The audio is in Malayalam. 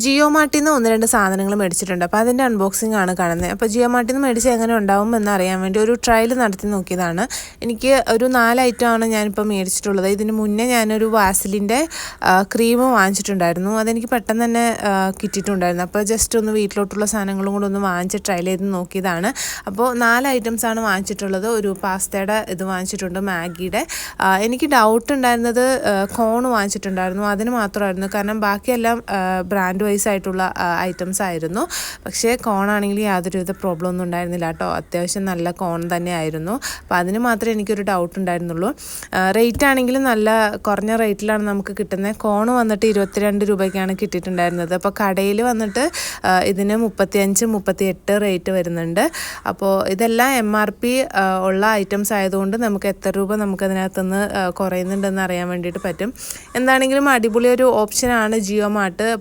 ജിയോ മാർട്ടിൽ നിന്ന് 1-2 സാധനങ്ങൾ മേടിച്ചിട്ടുണ്ട്. അപ്പോൾ അതിൻ്റെ അൺബോക്സിംഗ് ആണ് കാണുന്നത്. അപ്പോൾ ജിയോ മാർട്ടിൽ നിന്ന് മേടിച്ച് എങ്ങനെ ഉണ്ടാവും എന്നറിയാൻ വേണ്ടി ഒരു ട്രയൽ നടത്തി നോക്കിയതാണ്. എനിക്ക് ഒരു 4 ഐറ്റമാണ് ഞാനിപ്പോൾ മേടിച്ചിട്ടുള്ളത്. ഇതിന് മുന്നേ ഞാനൊരു വാസലിൻ്റെ ക്രീം വാങ്ങിച്ചിട്ടുണ്ടായിരുന്നു. അതെനിക്ക് പെട്ടെന്ന് തന്നെ കിട്ടിയിട്ടുണ്ടായിരുന്നു. അപ്പോൾ ജസ്റ്റ് ഒന്ന് വീട്ടിലോട്ടുള്ള സാധനങ്ങളും കൂടെ ഒന്ന് വാങ്ങിച്ച് ട്രയൽ ചെയ്ത് നോക്കിയതാണ്. അപ്പോൾ 4 ഐറ്റംസാണ് വാങ്ങിച്ചിട്ടുള്ളത്. ഒരു പാസ്തയുടെ ഇത് വാങ്ങിച്ചിട്ടുണ്ട്, മാഗിയുടെ. എനിക്ക് ഡൗട്ട് ഉണ്ടായിരുന്നത് കോൺ വാങ്ങിച്ചിട്ടുണ്ടായിരുന്നു, അതിന് മാത്രമായിരുന്നു. കാരണം ബാക്കിയെല്ലാം ബ്രാൻഡ് വൈസ് ആയിട്ടുള്ള ഐറ്റംസ് ആയിരുന്നു. പക്ഷേ കോണാണെങ്കിൽ യാതൊരുവിധ പ്രോബ്ലം ഒന്നും ഉണ്ടായിരുന്നില്ല കേട്ടോ. അത്യാവശ്യം നല്ല കോൺ തന്നെ ആയിരുന്നു. അപ്പോൾ അതിന് മാത്രമേ എനിക്കൊരു ഡൗട്ട് ഉണ്ടായിരുന്നുള്ളൂ. റേറ്റ് ആണെങ്കിലും നല്ല കുറഞ്ഞ റേറ്റിലാണ് നമുക്ക് കിട്ടുന്നത്. കോൺ വന്നിട്ട് 22 രൂപയ്ക്കാണ് കിട്ടിയിട്ടുണ്ടായിരുന്നത്. അപ്പോൾ കടയിൽ വന്നിട്ട് ഇതിന് 35-38 റേറ്റ് വരുന്നുണ്ട്. അപ്പോൾ ഇതെല്ലാം MRP ഉള്ള ഐറ്റംസ് ആയതുകൊണ്ട് നമുക്ക് എത്ര രൂപ നമുക്കതിനകത്തുനിന്ന് കുറയുന്നുണ്ടെന്ന് അറിയാൻ വേണ്ടിയിട്ട് പറ്റും. എന്താണെങ്കിലും അടിപൊളി ഒരു ഓപ്ഷനാണ് ജിയോ മാർട്ട്.